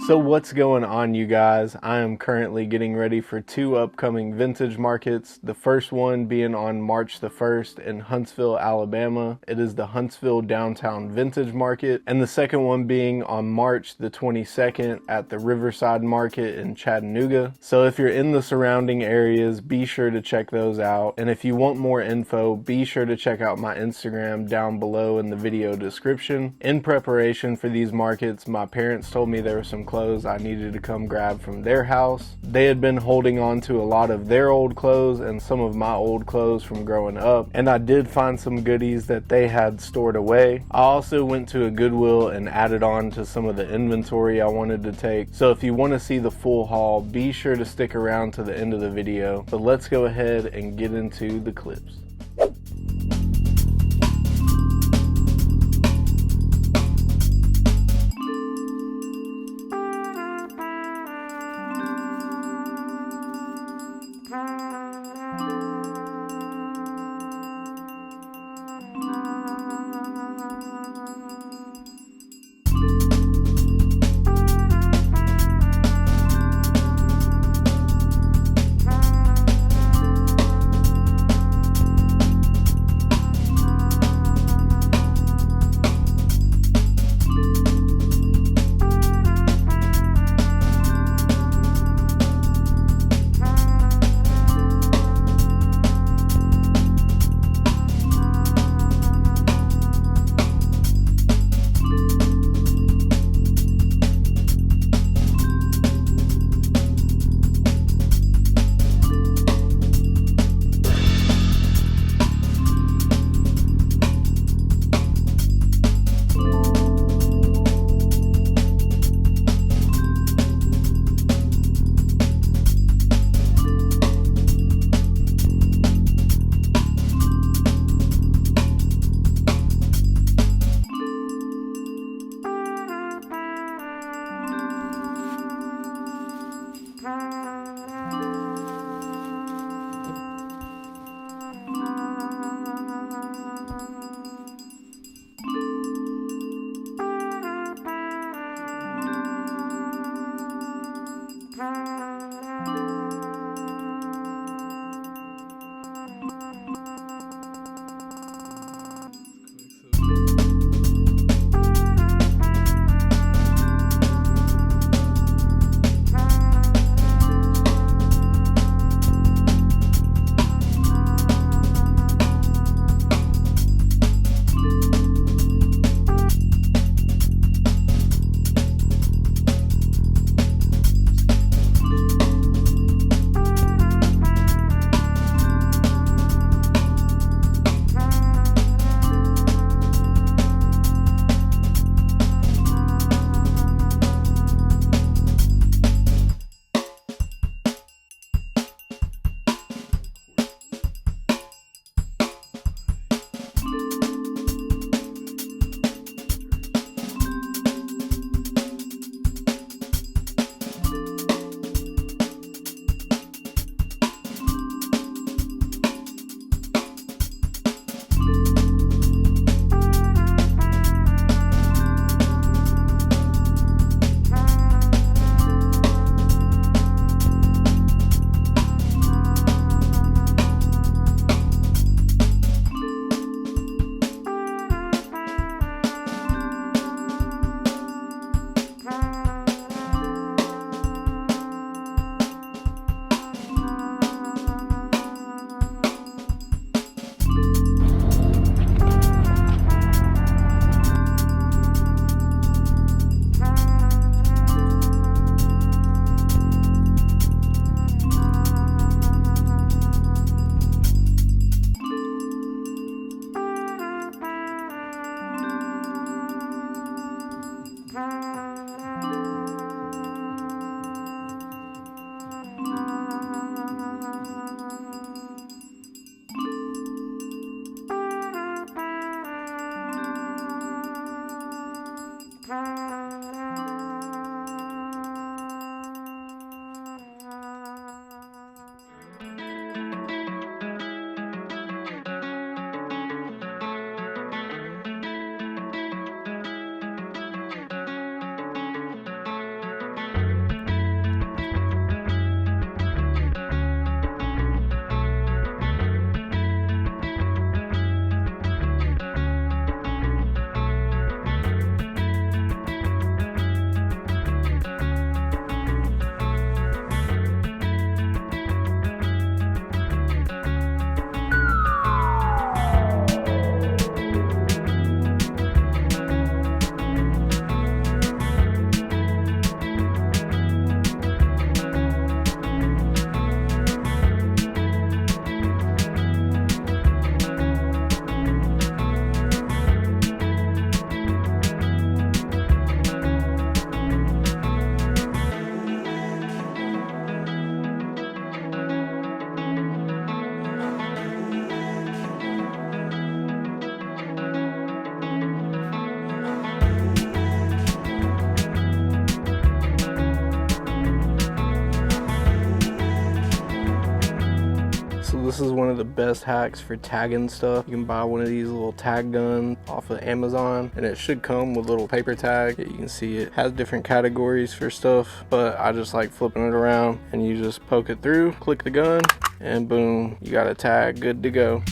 So what's going on, you guys? I am currently getting ready for two upcoming vintage markets. The first one being on March the 1st in Huntsville, Alabama. It is the Huntsville Downtown Vintage Market. And the second one being on March the 22nd at the Riverside Market in Chattanooga. So if you're in the surrounding areas, be sure to check those out. And if you want more info, be sure to check out my Instagram down below in the video description. In preparation for these markets, my parents told me there were some clothes I needed to come grab from their house. They had been holding on to a lot of their old clothes and some of my old clothes from growing up, and I did find some goodies that they had stored away. I also went to a Goodwill and added on to some of the inventory I wanted to take. So if you want to see the full haul, be sure to stick around to the end of the video. But let's go ahead and get into the clips. This is one of the best hacks for tagging stuff. You can buy one of these little tag guns off of Amazon, and it should come with a little paper tag. You can see it has different categories for stuff, but I just like flipping it around, and you just poke it through, click the gun, and boom, you got a tag good to go.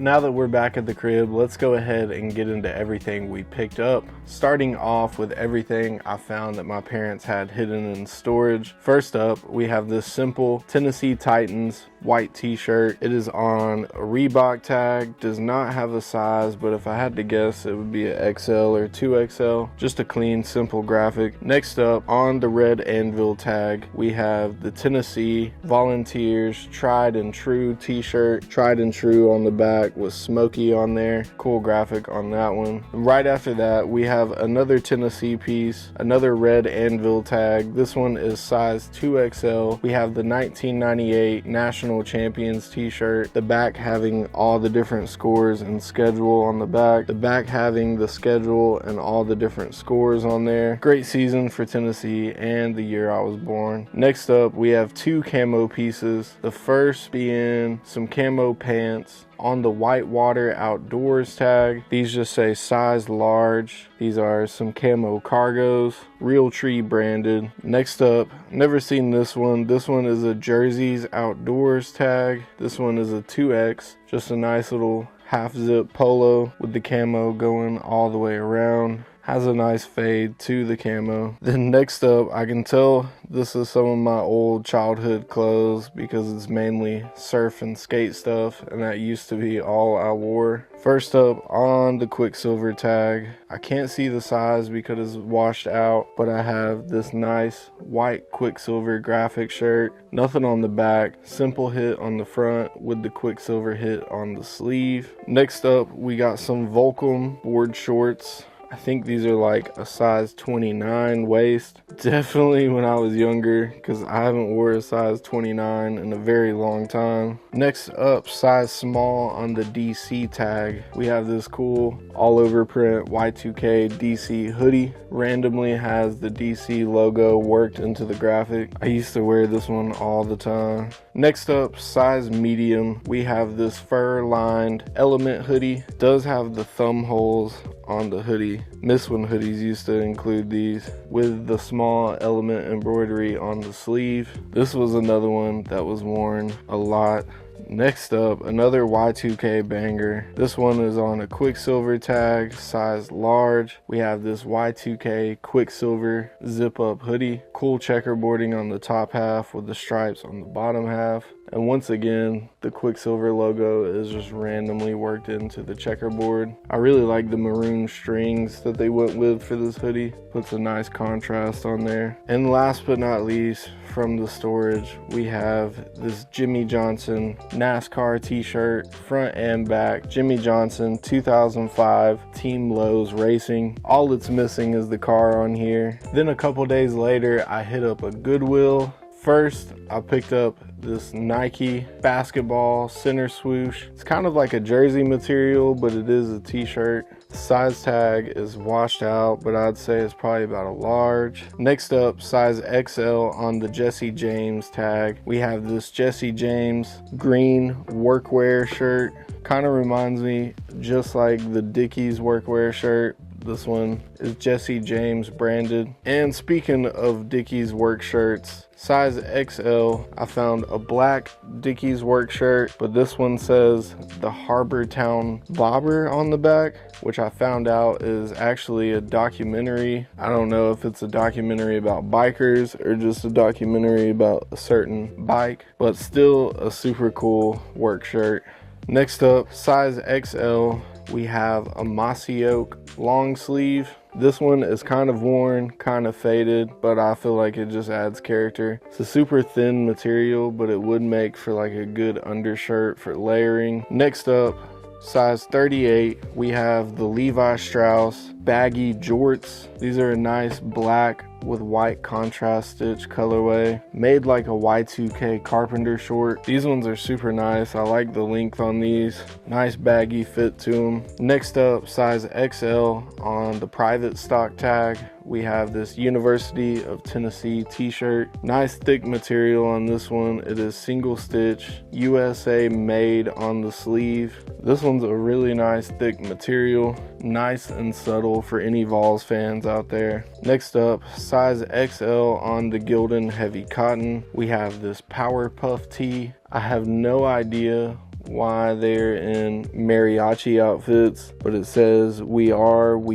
Now that we're back at the crib, let's go ahead and get into everything we picked up. Starting off with everything I found that my parents had hidden in storage. First up, we have this simple Tennessee Titans white t-shirt. It is on a Reebok tag, does not have a size, but if I had to guess, it would be an XL or 2XL. Just a clean, simple graphic. Next up, on the red anvil tag, we have the Tennessee Volunteers Tried and True t-shirt. Tried and True on the back with Smokey on there. Cool graphic on that one. And right after that, we have another Tennessee piece, another red anvil tag. This one is size 2XL. We have the 1998 National Champions t-shirt, the back having all the different scores and schedule on the back, the back having the schedule and all the different scores on there. Great season for Tennessee and the year I was born. Next up, we have two camo pieces, the first being some camo pants on the Whitewater Outdoors tag. These just say size large. These are some camo cargos, Realtree branded. Next up, never seen this one. This one is a Jerseys Outdoors tag. This one is a 2X, just a nice little half zip polo with the camo going all the way around. Has a nice fade to the camo. Then next up, I can tell this is some of my old childhood clothes because it's mainly surf and skate stuff, and that used to be all I wore. First up, on the Quicksilver tag, I can't see the size because it's washed out, but I have this nice white Quicksilver graphic shirt. Nothing on the back, simple hit on the front with the Quicksilver hit on the sleeve. Next up, we got some Volcom board shorts. I think these are like a size 29 waist. Definitely when I was younger, because I haven't wore a size 29 in a very long time. Next up, size small on the DC tag. We have this cool all over print Y2K DC hoodie. Randomly has the DC logo worked into the graphic. I used to wear this one all the time. Next up, size medium. We have this fur lined Element hoodie. Does have the thumb holes on the hoodie. Mistwin hoodies used to include these with the small Element embroidery on the sleeve. This was another one that was worn a lot. Next up, another Y2K banger. This one is on a Quicksilver tag, size large. We have this Y2K Quicksilver zip up hoodie. Cool checkerboarding on the top half with the stripes on the bottom half. And once again, the Quicksilver logo is just randomly worked into the checkerboard. I really like the maroon strings that they went with for this hoodie. Puts a nice contrast on there. And last but not least, from the storage, we have this Jimmie Johnson NASCAR t-shirt, front and back. Jimmie Johnson 2005 Team Lowe's Racing. All it's missing is the car on here. Then a couple days later, I hit up a Goodwill. First, I picked up this Nike basketball center swoosh. It's kind of like a jersey material, but it is a t-shirt. Size tag is washed out, but I'd say it's probably about a large. Next up, size XL on the Jesse James tag. We have this Jesse James green workwear shirt. Kind of reminds me just like the Dickies workwear shirt. This one is Jesse James branded. And speaking of Dickies work shirts, size XL, I found a black Dickies work shirt, but this one says the Harbortown Bobber on the back, which I found out is actually a documentary. I don't know if it's a documentary about bikers or just a documentary about a certain bike, but still a super cool work shirt. Next up, size XL, we have a Mossy Oak long sleeve. This one is kind of worn, kind of faded, but I feel like it just adds character. It's a super thin material, but it would make for like a good undershirt for layering. Next up, size 38, we have the Levi Strauss baggy jorts. These are a nice black with white contrast stitch colorway, made like a Y2K carpenter short. These ones are super nice. I like the length on these. Nice baggy fit to them. Next up, size XL on the private stock tag, we have this University of Tennessee t-shirt. Nice thick material on this one. It is single stitch, USA made on the sleeve. This one's a really nice thick material, nice and subtle for any Vols fans out there. Next up, size XL on the Gildan heavy cotton. We have this Power Puff tee. I have no idea why they're in mariachi outfits, but it says we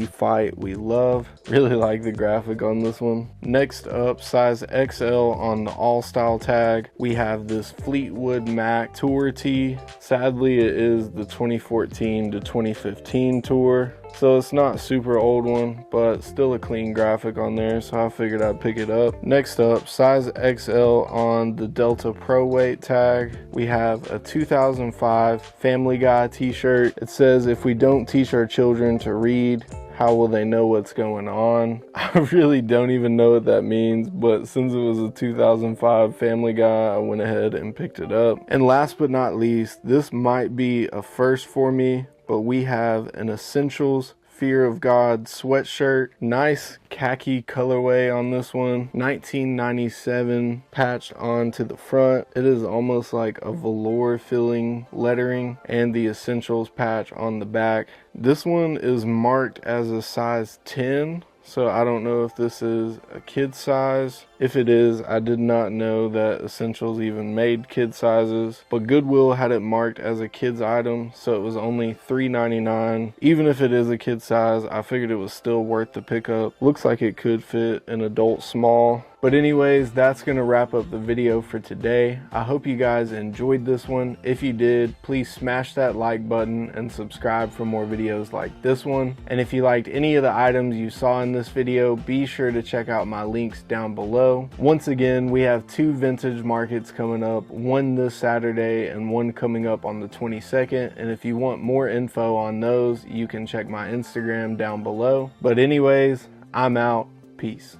fight, we love. Really like the graphic on this one. Next up, size XL on the all style tag, we have this Fleetwood Mac tour tee. Sadly, it is the 2014 to 2015 tour, so it's not super old one, but still a clean graphic on there, so I figured I'd pick it up. Next up, size XL on the Delta Pro Weight tag, we have a 2005 Family Guy t-shirt. It says, if we don't teach our children to read, how will they know what's going on? I really don't even know what that means, but since it was a 2005 Family Guy, I went ahead and picked it up. And last but not least, this might be a first for me, but we have an Essentials Fear of God sweatshirt. Nice khaki colorway on this one. 1997 patched onto the front. It is almost like a velour filling lettering, and the Essentials patch on the back. This one is marked as a size 10. So I don't know if this is a kid size. If it is, I did not know that Essentials even made kid sizes, but Goodwill had it marked as a kid's item, so it was only $3.99. Even if it is a kid size, I figured it was still worth the pickup. Looks like it could fit an adult small. But anyways, that's gonna wrap up the video for today. I hope you guys enjoyed this one. If you did, please smash that like button and subscribe for more videos like this one. And if you liked any of the items you saw in this video, be sure to check out my links down below. Once again, we have 2 vintage markets coming up, one this Saturday and one coming up on the 22nd. And if you want more info on those, you can check my Instagram down below. But anyways, I'm out. Peace.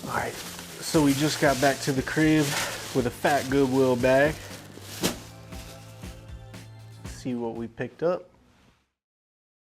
Alright, so we just got back to the crib with a fat Goodwill bag. See what we picked up.